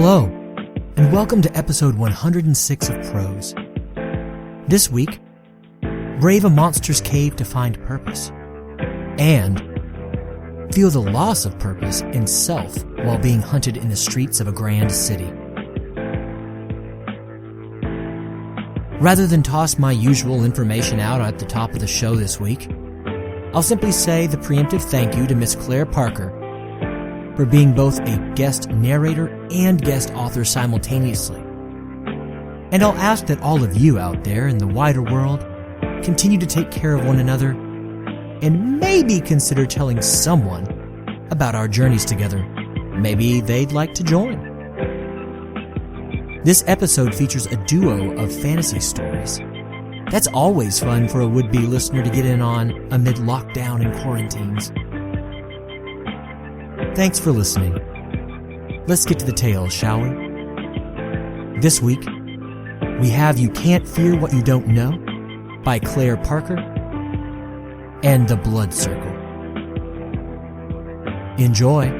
Hello, and welcome to episode 106 of Prose. This week, brave a monster's cave to find purpose, and feel the loss of purpose in self while being hunted in the streets of a grand city. Rather than toss my usual information out at the top of the show this week, I'll simply say the preemptive thank you to Miss Claire Parker for being both a guest narrator and guest author simultaneously. And I'll ask that all of you out there in the wider world continue to take care of one another and maybe consider telling someone about our journeys together. Maybe they'd like to join. This episode features a duo of fantasy stories. That's always fun for a would-be listener to get in on amid lockdown and quarantines. Thanks for listening. Let's get to the tales, shall we? This week, we have You Can't Fear What You Don't Know by Claire Parker and The Blood Circle. Enjoy.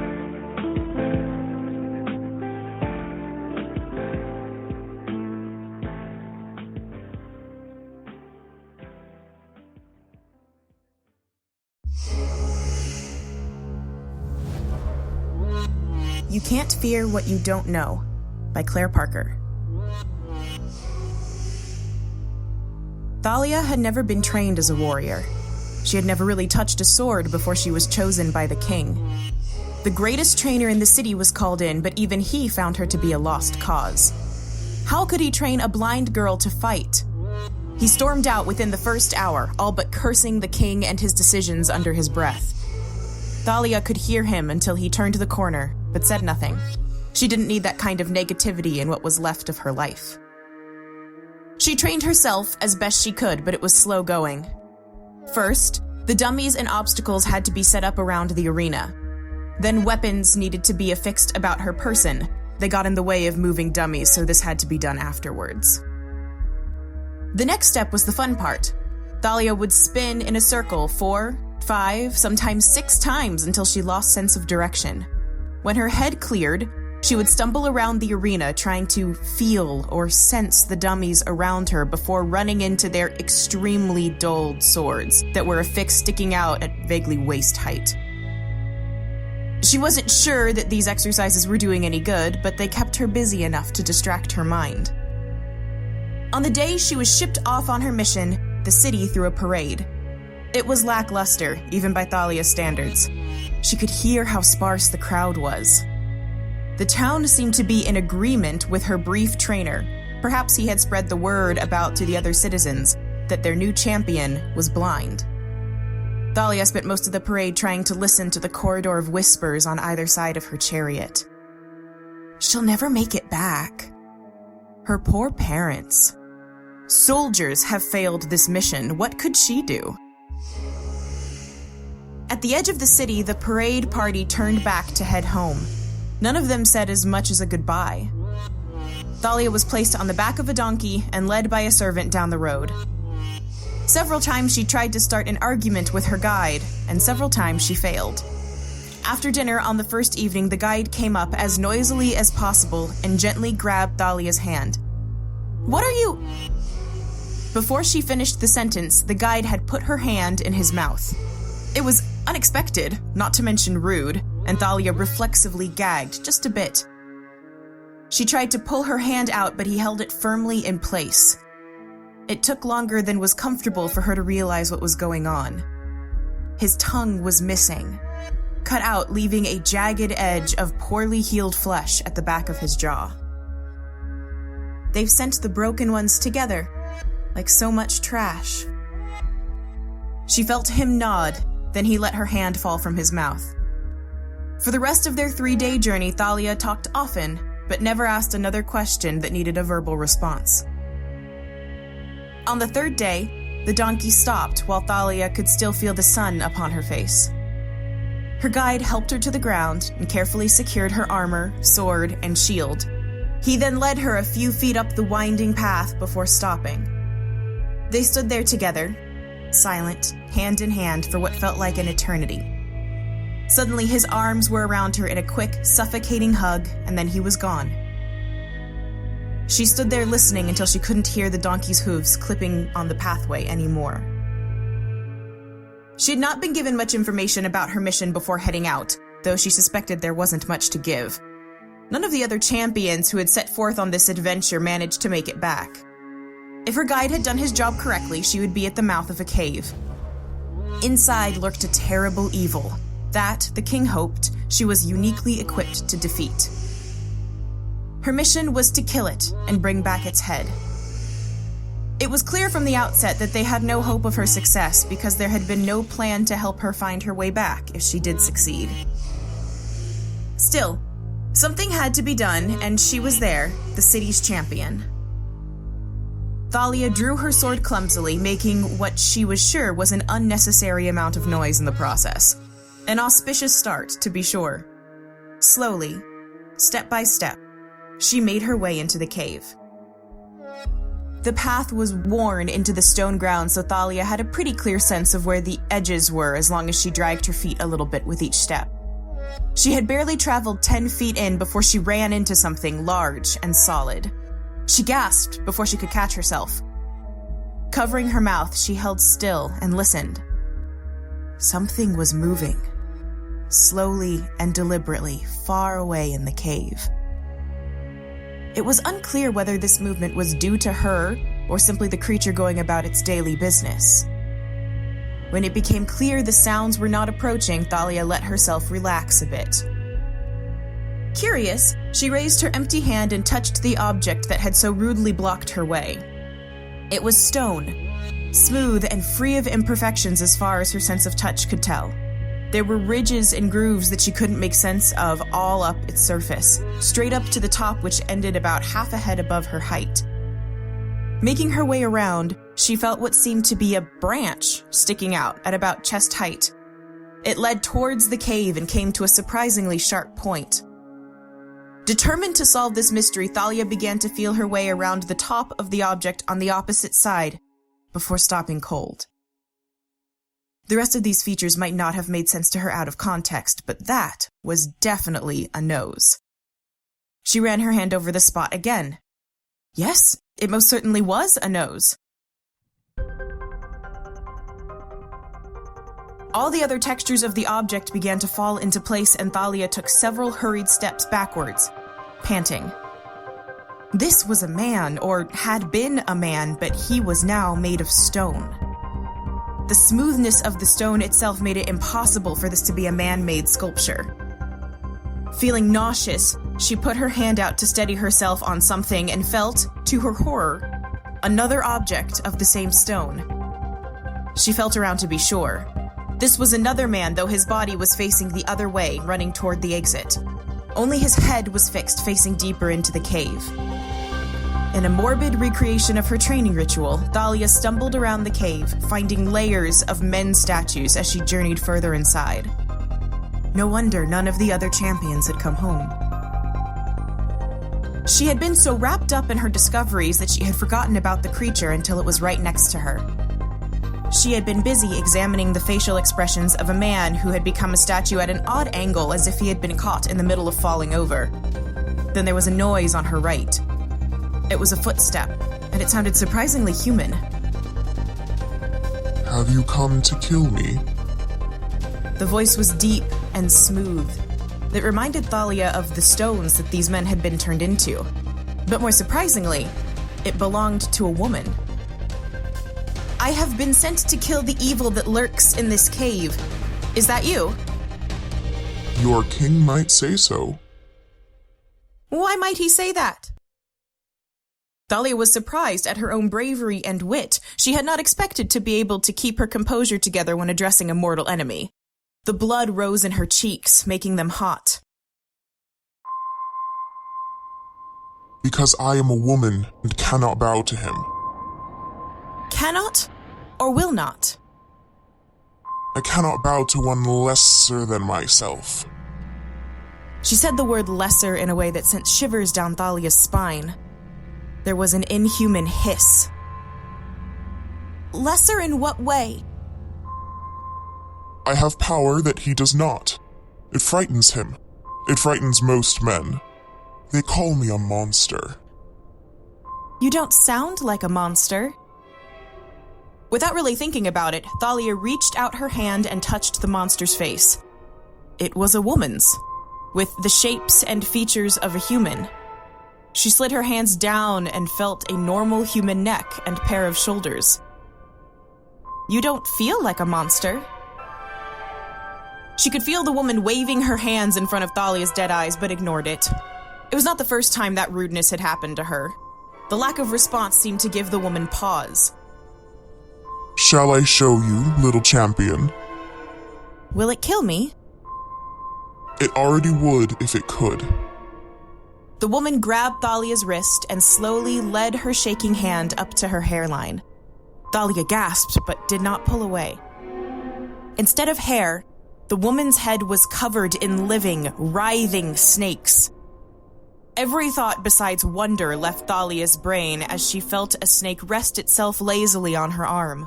You Can't Fear What You Don't Know by Claire Parker. Thalia had never been trained as a warrior. She had never really touched a sword before she was chosen by the king. The greatest trainer in the city was called in, but even he found her to be a lost cause. How could he train a blind girl to fight? He stormed out within the first hour, all but cursing the king and his decisions under his breath. Thalia could hear him until he turned the corner, but said nothing. She didn't need that kind of negativity in what was left of her life. She trained herself as best she could, but it was slow going. First, the dummies and obstacles had to be set up around the arena. Then weapons needed to be affixed about her person. They got in the way of moving dummies, so this had to be done afterwards. The next step was the fun part. Thalia would spin in a circle 4, 5, sometimes 6 times until she lost sense of direction. When her head cleared, she would stumble around the arena trying to feel or sense the dummies around her before running into their extremely dulled swords that were affixed sticking out at vaguely waist height. She wasn't sure that these exercises were doing any good, but they kept her busy enough to distract her mind. On the day she was shipped off on her mission, the city threw a parade. It was lackluster, even by Thalia's standards. She could hear how sparse the crowd was. The town seemed to be in agreement with her brief trainer. Perhaps he had spread the word about to the other citizens that their new champion was blind. Thalia spent most of the parade trying to listen to the corridor of whispers on either side of her chariot. She'll never make it back. Her poor parents. Soldiers have failed this mission. What could she do? At the edge of the city, the parade party turned back to head home. None of them said as much as a goodbye. Thalia was placed on the back of a donkey and led by a servant down the road. Several times she tried to start an argument with her guide, and several times she failed. After dinner on the first evening, the guide came up as noisily as possible and gently grabbed Thalia's hand. "What are you—" Before she finished the sentence, the guide had put her hand in his mouth. It was unexpected, not to mention rude, and Thalia reflexively gagged just a bit. She tried to pull her hand out, but he held it firmly in place. It took longer than was comfortable for her to realize what was going on. His tongue was missing, cut out, leaving a jagged edge of poorly healed flesh at the back of his jaw. They've sent the broken ones together, like so much trash. She felt him nod, then he let her hand fall from his mouth. For the rest of their 3-day journey, Thalia talked often, but never asked another question that needed a verbal response. On the 3rd day, the donkey stopped while Thalia could still feel the sun upon her face. Her guide helped her to the ground and carefully secured her armor, sword, and shield. He then led her a few feet up the winding path before stopping. They stood there together, silent, hand in hand for what felt like an eternity. Suddenly his arms were around her in a quick, suffocating hug, and then he was gone, She stood there listening until she couldn't hear the donkey's hooves clipping on the pathway anymore. She had not been given much information about her mission before heading out, though she suspected there wasn't much to give. None of the other champions who had set forth on this adventure managed to make it back. If her guide had done his job correctly, she would be at the mouth of a cave. Inside lurked a terrible evil that, the king hoped, she was uniquely equipped to defeat. Her mission was to kill it and bring back its head. It was clear from the outset that they had no hope of her success because there had been no plan to help her find her way back if she did succeed. Still, something had to be done, and she was there, the city's champion. Thalia drew her sword clumsily, making what she was sure was an unnecessary amount of noise in the process. An auspicious start, to be sure. Slowly, step by step, she made her way into the cave. The path was worn into the stone ground, so Thalia had a pretty clear sense of where the edges were as long as she dragged her feet a little bit with each step. She had barely traveled 10 feet in before she ran into something large and solid. She gasped before she could catch herself. Covering her mouth, she held still and listened. Something was moving, slowly and deliberately, far away in the cave. It was unclear whether this movement was due to her or simply the creature going about its daily business. When it became clear the sounds were not approaching, Thalia let herself relax a bit. Curious, she raised her empty hand and touched the object that had so rudely blocked her way. It was stone, smooth and free of imperfections as far as her sense of touch could tell. There were ridges and grooves that she couldn't make sense of all up its surface, straight up to the top which ended about half a head above her height. Making her way around, she felt what seemed to be a branch sticking out at about chest height. It led towards the cave and came to a surprisingly sharp point. Determined to solve this mystery, Thalia began to feel her way around the top of the object on the opposite side, before stopping cold. The rest of these features might not have made sense to her out of context, but that was definitely a nose. She ran her hand over the spot again. Yes, it most certainly was a nose. All the other textures of the object began to fall into place, and Thalia took several hurried steps backwards, panting. This was a man, or had been a man, but he was now made of stone. The smoothness of the stone itself made it impossible for this to be a man-made sculpture. Feeling nauseous, she put her hand out to steady herself on something and felt, to her horror, another object of the same stone. She felt around to be sure. This was another man, though his body was facing the other way, running toward the exit. Only his head was fixed, facing deeper into the cave. In a morbid recreation of her training ritual, Thalia stumbled around the cave, finding layers of men statues as she journeyed further inside. No wonder none of the other champions had come home. She had been so wrapped up in her discoveries that she had forgotten about the creature until it was right next to her. She had been busy examining the facial expressions of a man who had become a statue at an odd angle, as if he had been caught in the middle of falling over. Then there was a noise on her right. It was a footstep, and it sounded surprisingly human. Have you come to kill me? The voice was deep and smooth. It reminded Thalia of the stones that these men had been turned into. But more surprisingly, it belonged to a woman. I have been sent to kill the evil that lurks in this cave. Is that you? Your king might say so. Why might he say that? Thalia was surprised at her own bravery and wit. She had not expected to be able to keep her composure together when addressing a mortal enemy. The blood rose in her cheeks, making them hot. Because I am a woman and cannot bow to him. Cannot or will not? I cannot bow to one lesser than myself. She said the word lesser in a way that sent shivers down Thalia's spine. There was an inhuman hiss. Lesser in what way? I have power that he does not. It frightens him. It frightens most men. They call me a monster. You don't sound like a monster. Without really thinking about it, Thalia reached out her hand and touched the monster's face. It was a woman's, with the shapes and features of a human. She slid her hands down and felt a normal human neck and pair of shoulders. You don't feel like a monster. She could feel the woman waving her hands in front of Thalia's dead eyes, but ignored it. It was not the first time that rudeness had happened to her. The lack of response seemed to give the woman pause. Shall I show you, little champion? Will it kill me? It already would if it could. The woman grabbed Thalia's wrist and slowly led her shaking hand up to her hairline. Thalia gasped, but did not pull away. Instead of hair, the woman's head was covered in living, writhing snakes. Every thought besides wonder left Thalia's brain as she felt a snake rest itself lazily on her arm.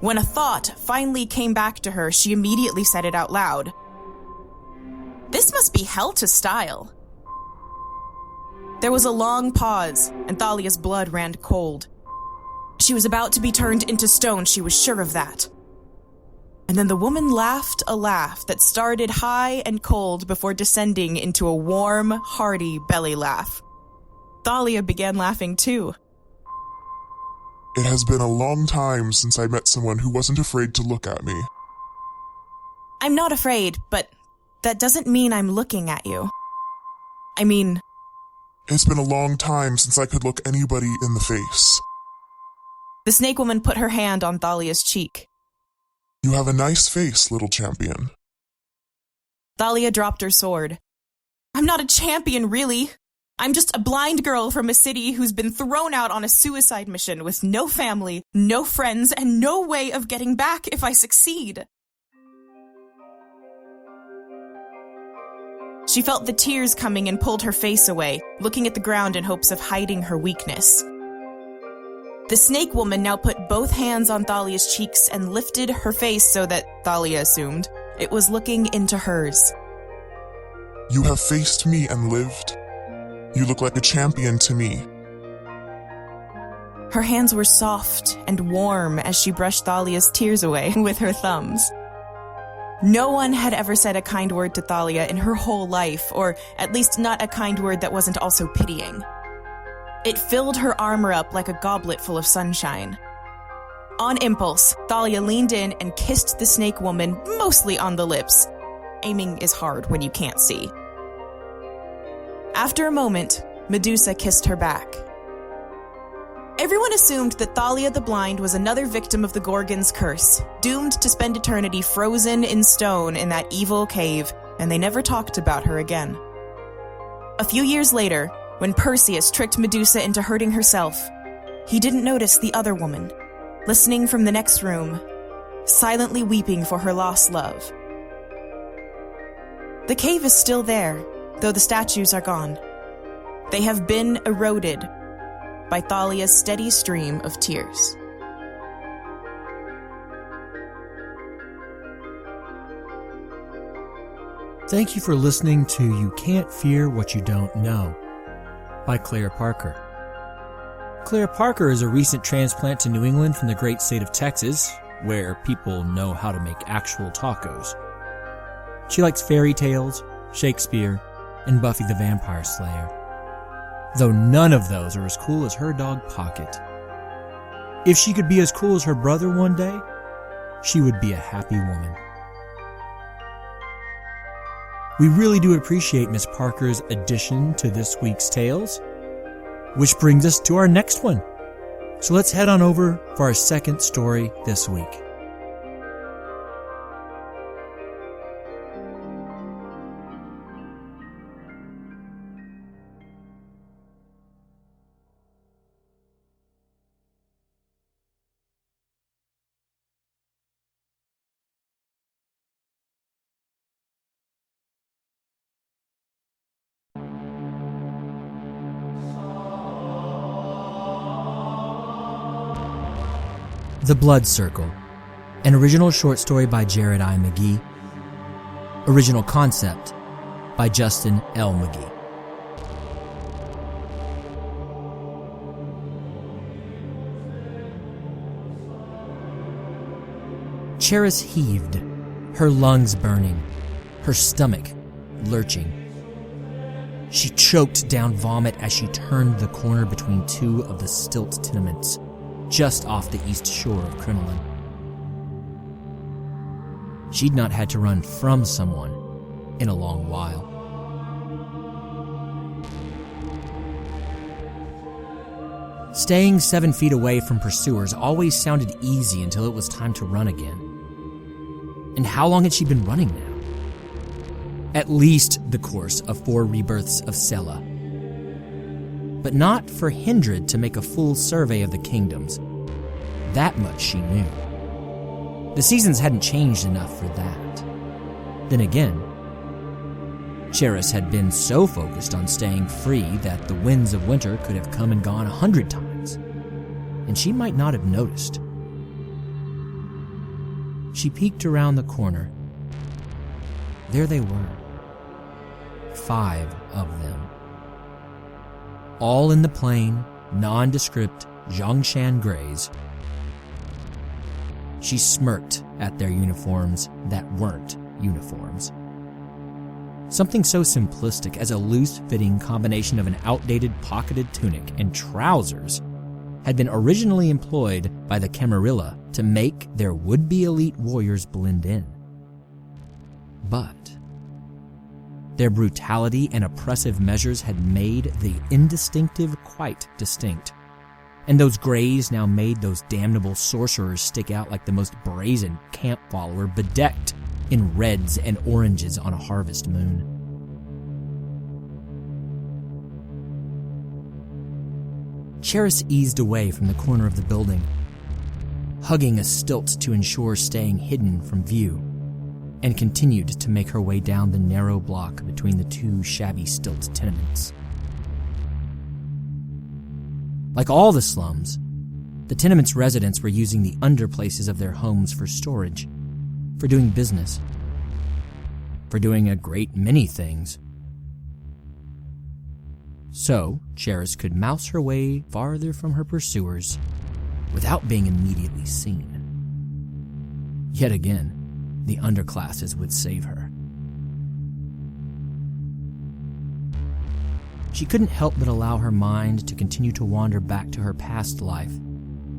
When a thought finally came back to her, she immediately said it out loud. This must be hell to style. There was a long pause, and Thalia's blood ran cold. She was about to be turned into stone, she was sure of that. And then the woman laughed a laugh that started high and cold before descending into a warm, hearty belly laugh. Thalia began laughing too. It has been a long time since I met someone who wasn't afraid to look at me. I'm not afraid, but that doesn't mean I'm looking at you. I mean... It's been a long time since I could look anybody in the face. The snake woman put her hand on Thalia's cheek. You have a nice face, little champion. Thalia dropped her sword. I'm not a champion, really. I'm just a blind girl from a city who's been thrown out on a suicide mission with no family, no friends, and no way of getting back if I succeed. She felt the tears coming and pulled her face away, looking at the ground in hopes of hiding her weakness. The snake woman now put both hands on Thalia's cheeks and lifted her face so that, Thalia assumed, it was looking into hers. You have faced me and lived. You look like a champion to me. Her hands were soft and warm as she brushed Thalia's tears away with her thumbs. No one had ever said a kind word to Thalia in her whole life, or at least not a kind word that wasn't also pitying. It filled her armor up like a goblet full of sunshine. On impulse, Thalia leaned in and kissed the snake woman, mostly on the lips. Aiming is hard when you can't see. After a moment, Medusa kissed her back. Everyone assumed that Thalia the Blind was another victim of the Gorgon's curse, doomed to spend eternity frozen in stone in that evil cave, and they never talked about her again. A few years later, when Perseus tricked Medusa into hurting herself, he didn't notice the other woman, listening from the next room, silently weeping for her lost love. The cave is still there, though the statues are gone. They have been eroded by Thalia's steady stream of tears. Thank you for listening to You Can't Fear What You Don't Know by Claire Parker. Claire Parker is a recent transplant to New England from the great state of Texas, where people know how to make actual tacos. She likes fairy tales, Shakespeare, and Buffy the Vampire Slayer, though none of those are as cool as her dog Pocket. If she could be as cool as her brother one day, she would be a happy woman. We really do appreciate Miss Parker's addition to this week's tales, which brings us to our next one. So let's head on over for our second story this week. The Blood Circle, an original short story by Jared I. McGee. Original concept by Justin L. McGee. Charis heaved, her lungs burning, her stomach lurching. She choked down vomit as she turned the corner between two of the stilt tenements, just off the east shore of Crinoline. She'd not had to run from someone in a long while. Staying 7 feet away from pursuers always sounded easy until it was time to run again. And how long had she been running now? At least the course of 4 rebirths of Sela. But not for Hindred to make a full survey of the kingdoms. That much she knew. The seasons hadn't changed enough for that. Then again, Charis had been so focused on staying free that the winds of winter could have come and gone 100 times, and she might not have noticed. She peeked around the corner. There they were. 5 of them. All in the plain, nondescript Zhongshan Greys. She smirked at their uniforms that weren't uniforms. Something so simplistic as a loose-fitting combination of an outdated pocketed tunic and trousers had been originally employed by the Camarilla to make their would-be elite warriors blend in. But their brutality and oppressive measures had made the indistinctive quite distinct, and those Greys now made those damnable sorcerers stick out like the most brazen camp follower bedecked in reds and oranges on a harvest moon. Charis eased away from the corner of the building, hugging a stilt to ensure staying hidden from view, and continued to make her way down the narrow block between the 2 shabby stilt tenements. Like all the slums, the tenement's residents were using the underplaces of their homes for storage, for doing business, for doing a great many things. So, Charis could mouse her way farther from her pursuers without being immediately seen. Yet again, the underclasses would save her. She couldn't help but allow her mind to continue to wander back to her past life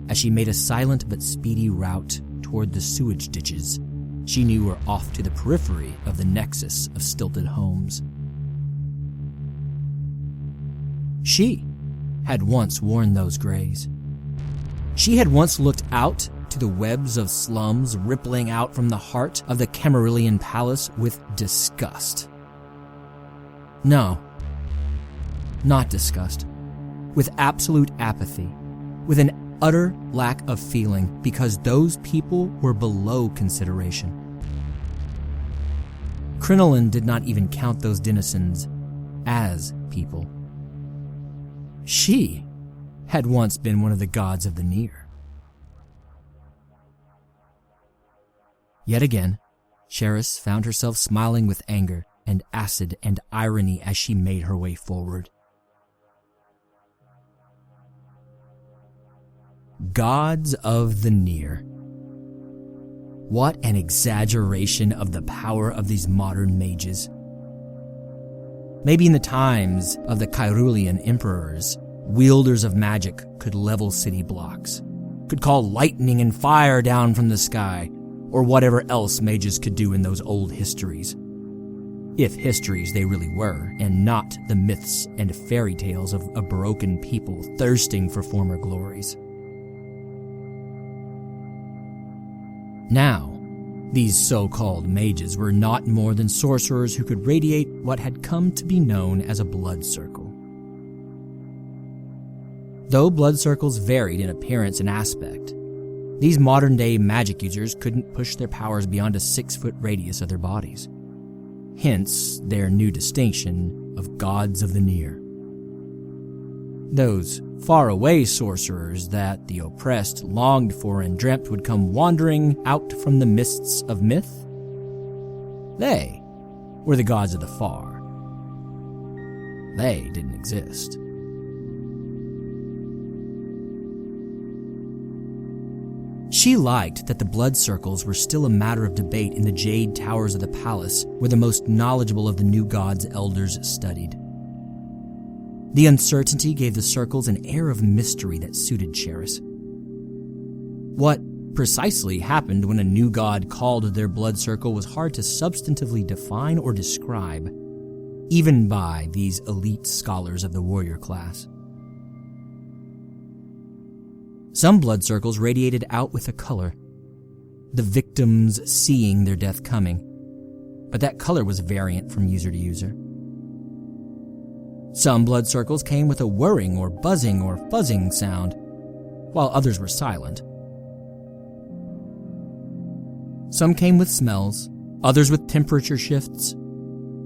as she made a silent but speedy route toward the sewage ditches she knew were off to the periphery of the nexus of stilted homes. She had once worn those Greys. She had once looked out to the webs of slums rippling out from the heart of the Camarillion Palace with disgust. No, not disgust. With absolute apathy. With an utter lack of feeling because those people were below consideration. Crinoline did not even count those denizens as people. She had once been one of the gods of the near. Yet again, Charis found herself smiling with anger and acid and irony as she made her way forward. Gods of the near. What an exaggeration of the power of these modern mages. Maybe in the times of the Kyrulian emperors, wielders of magic could level city blocks, could call lightning and fire down from the sky, or whatever else mages could do in those old histories. If histories they really were, and not the myths and fairy tales of a broken people thirsting for former glories. Now, these so-called mages were not more than sorcerers who could radiate what had come to be known as a blood circle. Though blood circles varied in appearance and aspect, these modern-day magic users couldn't push their powers beyond a 6-foot radius of their bodies. Hence, their new distinction of gods of the near. Those faraway sorcerers that the oppressed longed for and dreamt would come wandering out from the mists of myth, they were the gods of the far. They didn't exist. She liked that the blood circles were still a matter of debate in the jade towers of the palace where the most knowledgeable of the new god's elders studied. The uncertainty gave the circles an air of mystery that suited Charis. What precisely happened when a new god called their blood circle was hard to substantively define or describe, even by these elite scholars of the warrior class. Some blood circles radiated out with a color, the victims seeing their death coming, but that color was variant from user to user. Some blood circles came with a whirring or buzzing or fuzzing sound, while others were silent. Some came with smells, others with temperature shifts,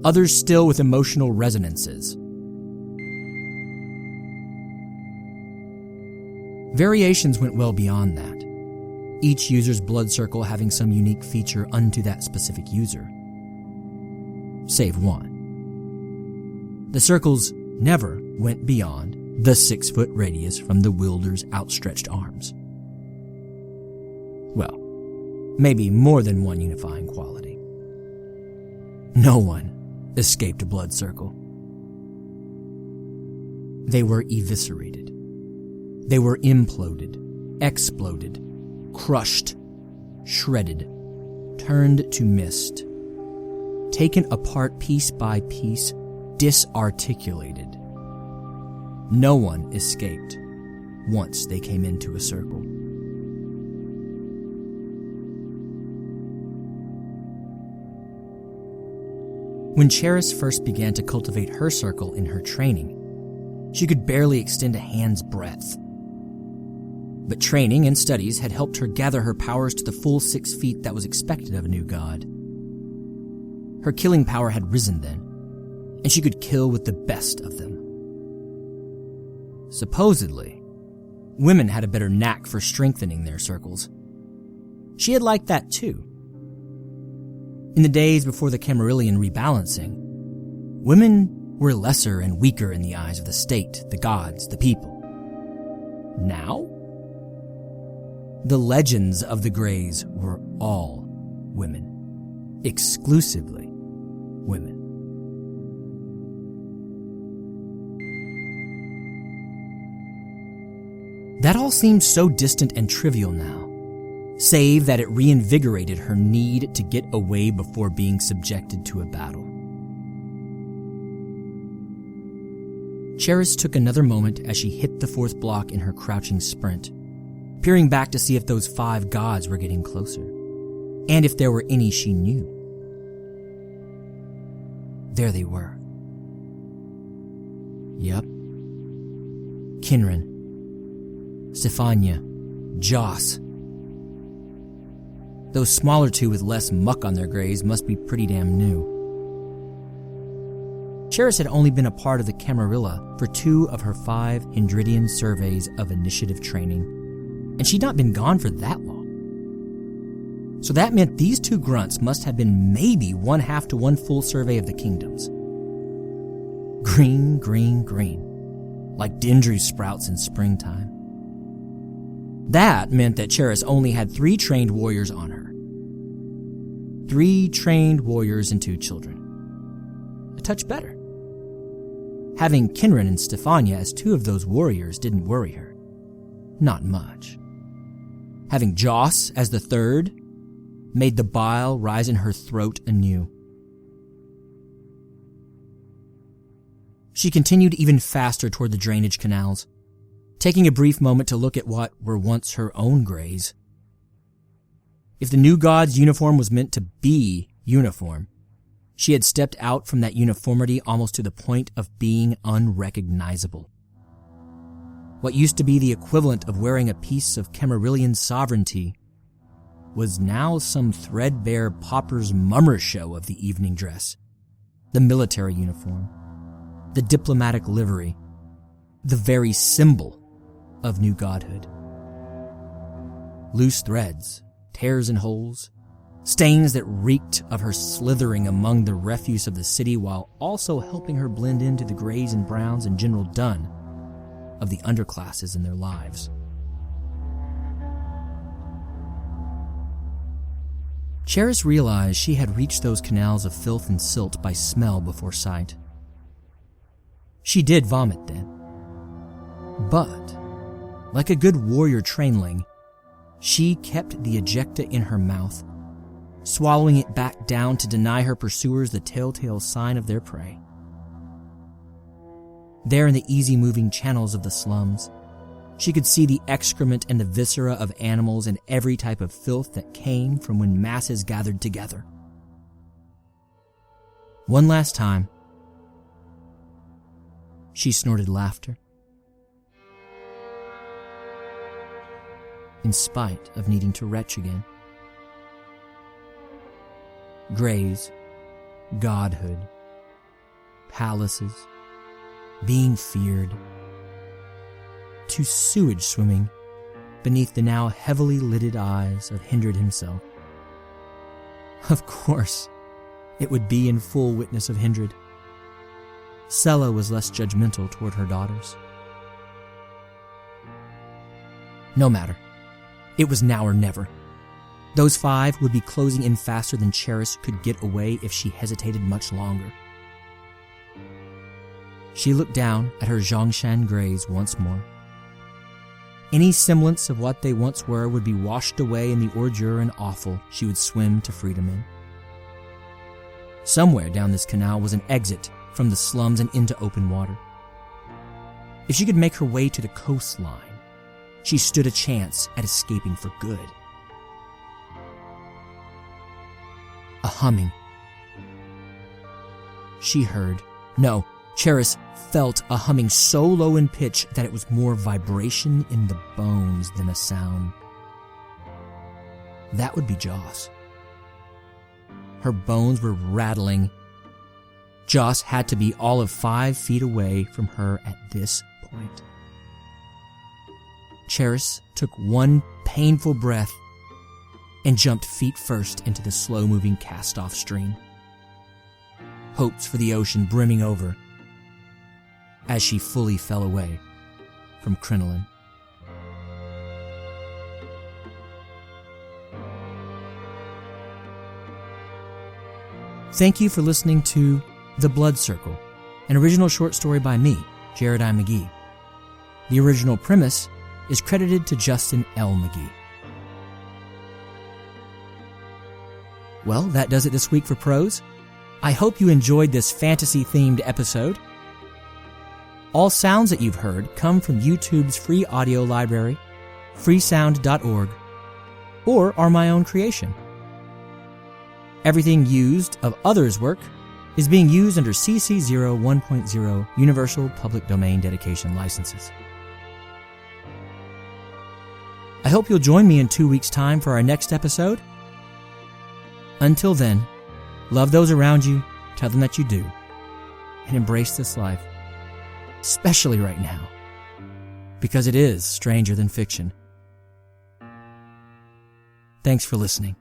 others still with emotional resonances. Variations went well beyond that, each user's blood circle having some unique feature unto that specific user. Save one. The circles never went beyond the 6-foot radius from the wielder's outstretched arms. Well, maybe more than one unifying quality. No one escaped a blood circle. They were eviscerated. They were imploded, exploded, crushed, shredded, turned to mist, taken apart piece by piece, disarticulated. No one escaped once they came into a circle. When Charis first began to cultivate her circle in her training, she could barely extend a hand's breadth. But training and studies had helped her gather her powers to the full 6 feet that was expected of a new god. Her killing power had risen then, and she could kill with the best of them. Supposedly, women had a better knack for strengthening their circles. She had liked that too. In the days before the Camarillion rebalancing, women were lesser and weaker in the eyes of the state, the gods, the people. Now, the legends of the Greys were all women, exclusively women. That all seemed so distant and trivial now, save that it reinvigorated her need to get away before being subjected to a battle. Charis took another moment as she hit the 4th block in her crouching sprint, peering back to see if those 5 gods were getting closer, and if there were any she knew. There they were. Yep. Kinran, Stefania, Joss. Those smaller 2 with less muck on their grays must be pretty damn new. Charis had only been a part of the Camarilla for 2 of her 5 Hindridian surveys of initiative training, and she'd not been gone for that long. So that meant these 2 grunts must have been maybe 1/2 to 1 full survey of the kingdoms. Green, green, green, like dendry sprouts in springtime. That meant that Charis only had 3 trained warriors on her. 3 trained warriors and 2 children. A touch better. Having Kinran and Stefania as 2 of those warriors didn't worry her. Not much. Having Joss as the 3rd made the bile rise in her throat anew. She continued even faster toward the drainage canals, taking a brief moment to look at what were once her own grays. If the new god's uniform was meant to be uniform, she had stepped out from that uniformity almost to the point of being unrecognizable. What used to be the equivalent of wearing a piece of Camarillion sovereignty was now some threadbare pauper's mummer show of the evening dress, the military uniform, the diplomatic livery, the very symbol of new godhood. Loose threads, tears and holes, stains that reeked of her slithering among the refuse of the city while also helping her blend into the grays and browns and general dun of the underclasses in their lives. Cheris realized she had reached those canals of filth and silt by smell before sight. She did vomit then. But, like a good warrior trainling, she kept the ejecta in her mouth, swallowing it back down to deny her pursuers the telltale sign of their prey. There in the easy-moving channels of the slums, she could see the excrement and the viscera of animals and every type of filth that came from when masses gathered together. One last time, she snorted laughter. In spite of needing to retch again. Grays, godhood, palaces, being feared, to sewage swimming beneath the now heavily lidded eyes of Hindred himself. Of course, it would be in full witness of Hindred. Sella was less judgmental toward her daughters. No matter. It was now or never. Those 5 would be closing in faster than Cheris could get away if she hesitated much longer. She looked down at her Zhongshan Greys once more. Any semblance of what they once were would be washed away in the ordure and offal she would swim to freedom in. Somewhere down this canal was an exit from the slums and into open water. If she could make her way to the coastline, she stood a chance at escaping for good. A humming. She heard. No, Cheris felt a humming so low in pitch that it was more vibration in the bones than a sound. That would be Joss. Her bones were rattling. Joss had to be all of 5 feet away from her at this point. Cheris took one painful breath and jumped feet first into the slow-moving cast-off stream. Hopes for the ocean brimming over as she fully fell away from Crinoline. Thank you for listening to The Blood Circle, an original short story by me, Jared I. McGee. The original premise is credited to Justin L. McGee. Well, that does it this week for Prose. I hope you enjoyed this fantasy-themed episode. All sounds that you've heard come from YouTube's free audio library, freesound.org, or are my own creation. Everything used of others' work is being used under CC 01.0 Universal Public Domain Dedication licenses. I hope you'll join me in 2 weeks' time for our next episode. Until then, love those around you, tell them that you do, and embrace this life, especially right now, because it is stranger than fiction. Thanks for listening.